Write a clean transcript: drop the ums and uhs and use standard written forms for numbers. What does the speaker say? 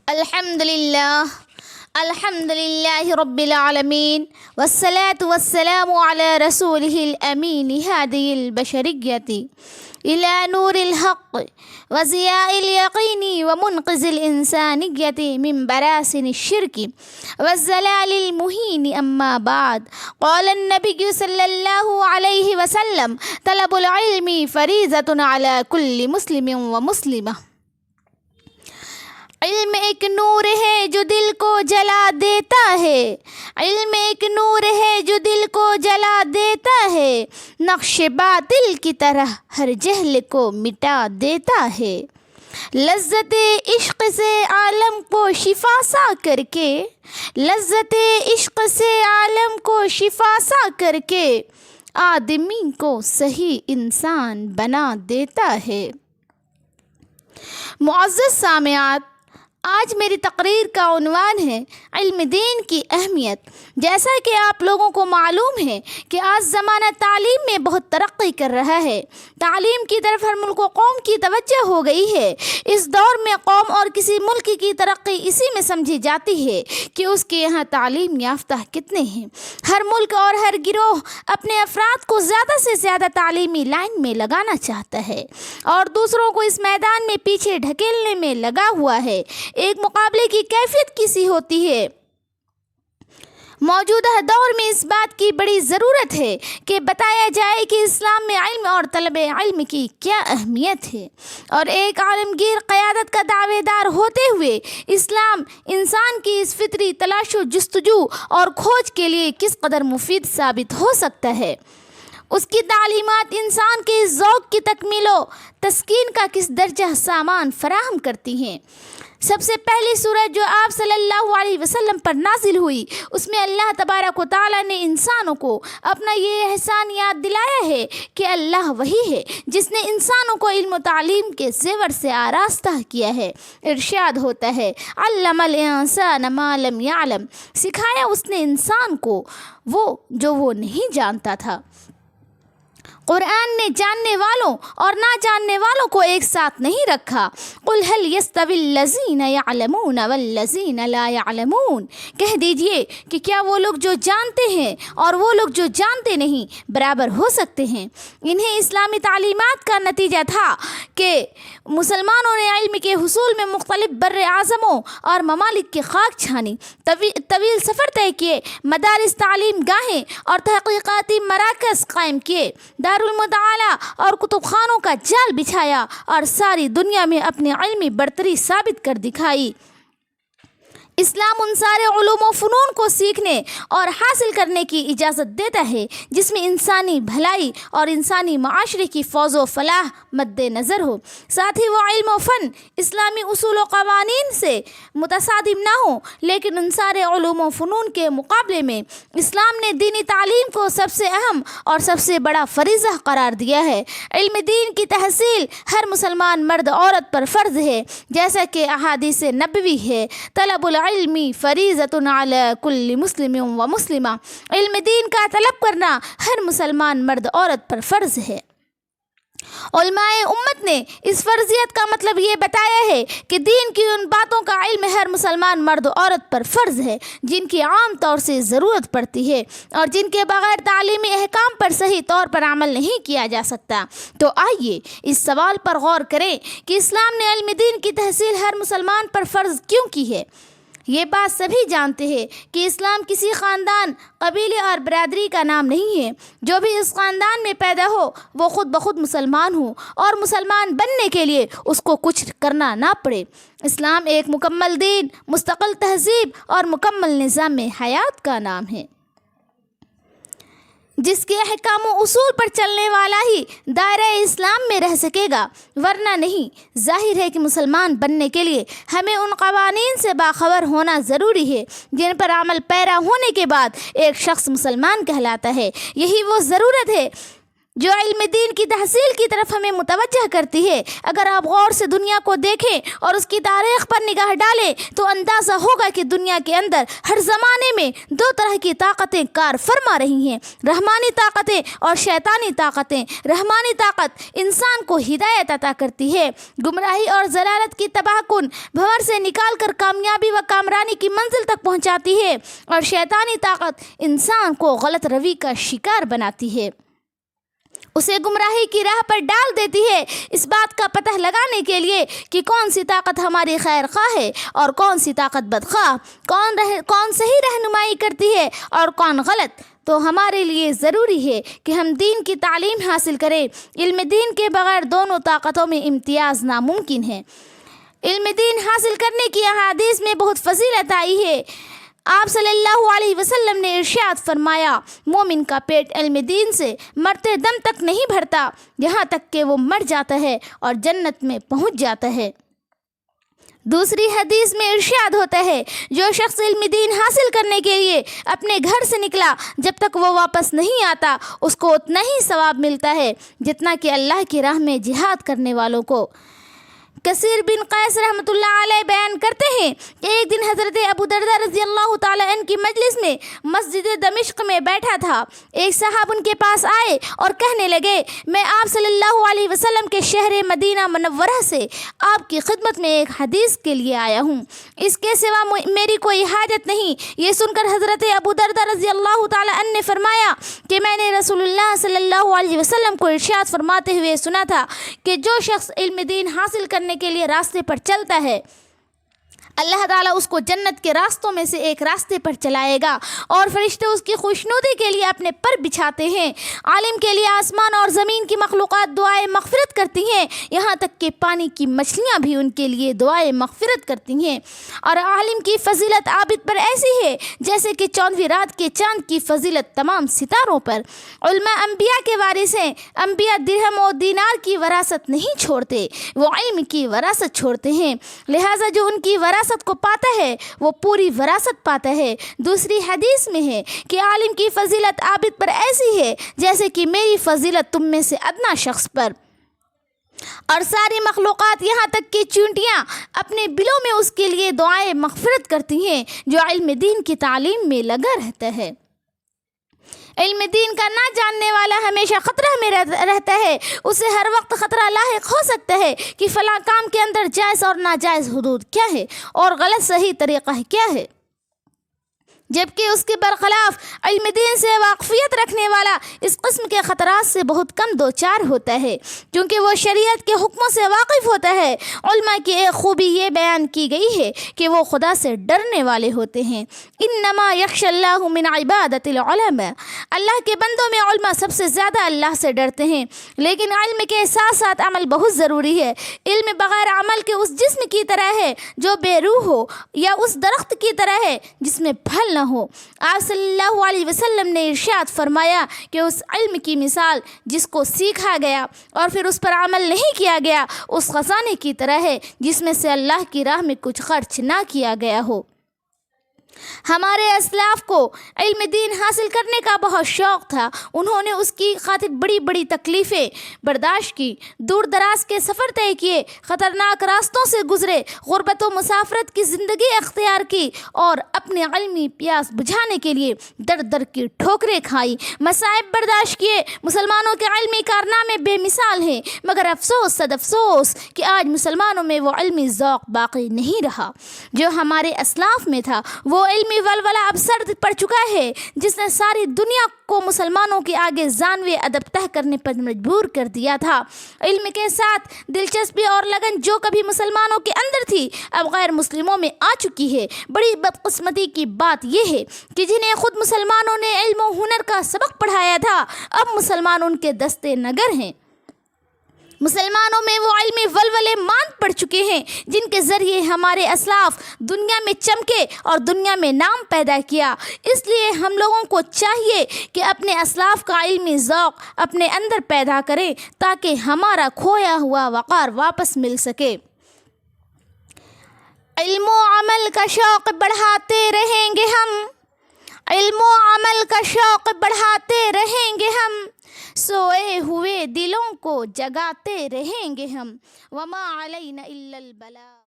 الحمد لله رب العالمين والصلاة والسلام على رسوله الأمين هادي البشرية إلى نور الحق وضياء اليقين ومنقذ الإنسانية من براسن الشرك والزلال المهين. أما بعد، قال النبي صلى الله عليه وسلم: طلب العلم فریضة على كل مسلم ومسلمة. علم ایک نور ہے جو دل کو جلا دیتا ہے، علم ایک نور ہے جو دل کو جلا دیتا ہے، نقش باطل کی طرح ہر جہل کو مٹا دیتا ہے. لذت عشق سے عالم کو شفا سا کر کے، لذت عشق سے عالم کو شفا سا کر کے آدمی کو صحیح انسان بنا دیتا ہے. معزز سامعات، آج میری تقریر کا عنوان ہے علم دین کی اہمیت. جیسا کہ آپ لوگوں کو معلوم ہے کہ آج زمانہ تعلیم میں بہت ترقی کر رہا ہے. تعلیم کی طرف ہر ملک و قوم کی توجہ ہو گئی ہے. اس دور میں قوم اور کسی ملک کی ترقی اسی میں سمجھی جاتی ہے کہ اس کے یہاں تعلیم یافتہ کتنے ہیں. ہر ملک اور ہر گروہ اپنے افراد کو زیادہ سے زیادہ تعلیمی لائن میں لگانا چاہتا ہے اور دوسروں کو اس میدان میں پیچھے ڈھکیلنے میں لگا ہوا ہے. ایک مقابلے کی کیفیت کیسی ہوتی ہے. موجودہ دور میں اس بات کی بڑی ضرورت ہے کہ بتایا جائے کہ اسلام میں علم اور طلب علم کی کیا اہمیت ہے، اور ایک عالمگیر قیادت کا دعوے دار ہوتے ہوئے اسلام انسان کی اس فطری تلاش و جستجو اور کھوج کے لیے کس قدر مفید ثابت ہو سکتا ہے. اس کی تعلیمات انسان کے اس ذوق کی تکمیل و تسکین کا کس درجہ سامان فراہم کرتی ہیں. سب سے پہلی سورت جو آپ صلی اللہ علیہ وسلم پر نازل ہوئی، اس میں اللہ تبارک و تعالیٰ نے انسانوں کو اپنا یہ احسان یاد دلایا ہے کہ اللہ وہی ہے جس نے انسانوں کو علم و تعلیم کے زیور سے آراستہ کیا ہے. ارشاد ہوتا ہے: علم الانسان ما لم یعلم، سکھایا اس نے انسان کو وہ جو وہ نہیں جانتا تھا. قرآن نے جاننے والوں اور نہ جاننے والوں کو ایک ساتھ نہیں رکھا. قل هل يستوي الذين يعلمون والذين لا يعلمون، کہہ دیجئے کہ کیا وہ لوگ جو جانتے ہیں اور وہ لوگ جو جانتے نہیں برابر ہو سکتے ہیں. انہیں اسلامی تعلیمات کا نتیجہ تھا کہ مسلمانوں نے علم کے حصول میں مختلف بر اعظموں اور ممالک کی خاک چھانی، طویل سفر طے کیے، مدارس تعلیم گاہیں اور تحقیقاتی مراکز قائم کیے، دارالمطالعہ اور کتب خانوں کا جال بچھایا اور ساری دنیا میں اپنی علمی برتری ثابت کر دکھائی. اسلام ان سارے علوم و فنون کو سیکھنے اور حاصل کرنے کی اجازت دیتا ہے جس میں انسانی بھلائی اور انسانی معاشرے کی فوز و فلاح مد نظر ہو. ساتھ ہی وہ علم و فن اسلامی اصول و قوانین سے متصادم نہ ہو، لیکن ان سارے علوم و فنون کے مقابلے میں اسلام نے دینی تعلیم کو سب سے اہم اور سب سے بڑا فریضہ قرار دیا ہے. علم دین کی تحصیل ہر مسلمان مرد عورت پر فرض ہے، جیسا کہ احادیث نبوی ہے: طلب العلم فریضۃ علی کل مسلم و مسلمہ. علم دین کا طلب کرنا ہر مسلمان مرد عورت پر فرض ہے. علماء امت نے اس فرضیت کا مطلب یہ بتایا ہے کہ دین کی ان باتوں کا علم ہر مسلمان مرد و عورت پر فرض ہے جن کی عام طور سے ضرورت پڑتی ہے اور جن کے بغیر تعلیمی احکام پر صحیح طور پر عمل نہیں کیا جا سکتا. تو آئیے اس سوال پر غور کریں کہ اسلام نے علم دین کی تحصیل ہر مسلمان پر فرض کیوں کی ہے. یہ بات سبھی جانتے ہیں کہ اسلام کسی خاندان، قبیلے اور برادری کا نام نہیں ہے. جو بھی اس خاندان میں پیدا ہو وہ خود بخود مسلمان ہو اور مسلمان بننے کے لیے اس کو کچھ کرنا نہ پڑے. اسلام ایک مکمل دین، مستقل تہذیب اور مکمل نظام حیات کا نام ہے جس کے احکام و اصول پر چلنے والا ہی دائرہ اسلام میں رہ سکے گا، ورنہ نہیں. ظاہر ہے کہ مسلمان بننے کے لیے ہمیں ان قوانین سے باخبر ہونا ضروری ہے جن پر عمل پیرا ہونے کے بعد ایک شخص مسلمان کہلاتا ہے. یہی وہ ضرورت ہے جو علم دین کی تحصیل کی طرف ہمیں متوجہ کرتی ہے۔ اگر آپ غور سے دنیا کو دیکھیں اور اس کی تاریخ پر نگاہ ڈالیں تو اندازہ ہوگا کہ دنیا کے اندر ہر زمانے میں دو طرح کی طاقتیں کار فرما رہی ہیں، رحمانی طاقتیں اور شیطانی طاقتیں۔ رحمانی طاقت انسان کو ہدایت عطا کرتی ہے، گمراہی اور ضلالت کی تباہ کن بھنور سے نکال کر کامیابی و کامرانی کی منزل تک پہنچاتی ہے، اور شیطانی طاقت انسان کو غلط روی کا شکار بناتی ہے، اسے گمراہی کی راہ پر ڈال دیتی ہے۔ اس بات کا پتہ لگانے کے لیے کہ کون سی طاقت ہماری خیر خواہ ہے اور کون سی طاقت بدخواہ، کون صحیح رہنمائی کرتی ہے اور کون غلط، تو ہمارے لیے ضروری ہے کہ ہم دین کی تعلیم حاصل کریں۔ علم دین کے بغیر دونوں طاقتوں میں امتیاز ناممکن ہے۔ علم دین حاصل کرنے کی احادیث میں بہت فضیلت آئی ہے۔ آپ صلی اللہ علیہ وسلم نے ارشاد فرمایا، مومن کا پیٹ علم دین سے مرتے دم تک نہیں بھرتا، یہاں تک کہ وہ مر جاتا ہے اور جنت میں پہنچ جاتا ہے۔ دوسری حدیث میں ارشاد ہوتا ہے، جو شخص علم دین حاصل کرنے کے لیے اپنے گھر سے نکلا، جب تک وہ واپس نہیں آتا اس کو اتنا ہی ثواب ملتا ہے جتنا کہ اللہ کی راہ میں جہاد کرنے والوں کو۔ کثیر بن قیس رحمۃ اللہ علیہ بیان کرتے ہیں کہ ایک دن حضرت ابو درداء رضی اللہ تعالیٰ عنہ کی مجلس میں مسجد دمشق میں بیٹھا تھا۔ ایک صاحب ان کے پاس آئے اور کہنے لگے، میں آپ صلی اللہ علیہ وسلم کے شہر مدینہ منورہ سے آپ کی خدمت میں ایک حدیث کے لیے آیا ہوں، اس کے سوا میری کوئی حاجت نہیں۔ یہ سن کر حضرت ابو درداء رضی اللہ تعالیٰ عنہ نے فرمایا کہ میں نے رسول اللہ صلی اللہ علیہ وسلم کو ارشاد فرماتے ہوئے سنا تھا کہ جو شخص علم دین حاصل کرنے کے لیے راستے پر چلتا ہے، اللہ تعالیٰ اس کو جنت کے راستوں میں سے ایک راستے پر چلائے گا، اور فرشتے اس کی خوشنودی کے لیے اپنے پر بچھاتے ہیں۔ عالم کے لیے آسمان اور زمین کی مخلوقات دعائے مغفرت کرتی ہیں، یہاں تک کہ پانی کی مچھلیاں بھی ان کے لیے دعائے مغفرت کرتی ہیں۔ اور عالم کی فضیلت عابد پر ایسی ہے جیسے کہ 14ویں رات کے چاند کی فضیلت تمام ستاروں پر۔ علماء انبیاء کے وارث ہیں۔ انبیاء درہم و دینار کی وراثت نہیں چھوڑتے، وہ علم کی وراثت چھوڑتے ہیں، لہٰذا جو ان کی وراثت کو پاتا ہے وہ پوری وراثت پاتا ہے۔ دوسری حدیث میں ہے کہ عالم کی فضیلت عابد پر ایسی ہے جیسے کہ میری فضیلت تم میں سے ادنا شخص پر۔ اور ساری مخلوقات یہاں تک کہ چونٹیاں اپنے بلوں میں اس کے لیے دعائیں مغفرت کرتی ہیں جو علم دین کی تعلیم میں لگا رہتا ہے۔ علم دین کا نہ جاننے والا ہمیشہ خطرہ میں رہتا ہے، اسے ہر وقت خطرہ لاحق ہو سکتا ہے کہ فلاں کام کے اندر جائز اور ناجائز حدود کیا ہے اور غلط صحیح طریقہ کیا ہے، جبکہ اس کے برخلاف علم دین سے واقفیت رکھنے والا اس قسم کے خطرات سے بہت کم دوچار ہوتا ہے، کیونکہ وہ شریعت کے حکموں سے واقف ہوتا ہے۔ علماء کی ایک خوبی یہ بیان کی گئی ہے کہ وہ خدا سے ڈرنے والے ہوتے ہیں۔ انما یخشی اللہ من عبادۃ العلماء، اللہ کے بندوں میں علماء سب سے زیادہ اللہ سے ڈرتے ہیں۔ لیکن علم کے ساتھ ساتھ عمل بہت ضروری ہے۔ علم بغیر عمل کے اس جسم کی طرح ہے جو بے روح ہو، یا اس درخت کی طرح ہے جس میں پھل نہ ہو۔ آپ صلی اللہ علیہ وسلم نے ارشاد فرمایا کہ اس علم کی مثال جس کو سیکھا گیا اور پھر اس پر عمل نہیں کیا گیا اس خزانے کی طرح ہے جس میں سے اللہ کی راہ میں کچھ خرچ نہ کیا گیا ہو۔ ہمارے اسلاف کو علم دین حاصل کرنے کا بہت شوق تھا، انہوں نے اس کی خاطر بڑی بڑی تکلیفیں برداشت کی، دور دراز کے سفر طے کیے، خطرناک راستوں سے گزرے، غربت و مسافرت کی زندگی اختیار کی، اور اپنے علمی پیاس بجھانے کے لیے در در کی ٹھوکریں کھائی، مصائب برداشت کیے۔ مسلمانوں کے علمی کارنامے بے مثال ہیں، مگر افسوس صد افسوس کہ آج مسلمانوں میں وہ علمی ذوق باقی نہیں رہا جو ہمارے اسلاف میں تھا۔ وہ علمی ولولہ اب سرد پڑ چکا ہے جس نے ساری دنیا کو مسلمانوں کے آگے زانوے ادب تہ کرنے پر مجبور کر دیا تھا۔ علم کے ساتھ دلچسپی اور لگن جو کبھی مسلمانوں کے اندر تھی اب غیر مسلموں میں آ چکی ہے۔ بڑی بدقسمتی کی بات یہ ہے کہ جنہیں خود مسلمانوں نے علم و ہنر کا سبق پڑھایا تھا اب مسلمان ان کے دستے نگر ہیں۔ مسلمانوں میں وہ علمی ولولے ماند پڑ چکے ہیں جن کے ذریعے ہمارے اسلاف دنیا میں چمکے اور دنیا میں نام پیدا کیا۔ اس لیے ہم لوگوں کو چاہیے کہ اپنے اسلاف کا علمی ذوق اپنے اندر پیدا کریں تاکہ ہمارا کھویا ہوا وقار واپس مل سکے۔ علم و عمل کا شوق بڑھاتے رہیں گے ہم، علم و عمل کا شوق بڑھاتے رہیں گے ہم، سوئے ہوئے دلوں کو جگاتے رہیں گے ہم، وما علینا الا البلاغ۔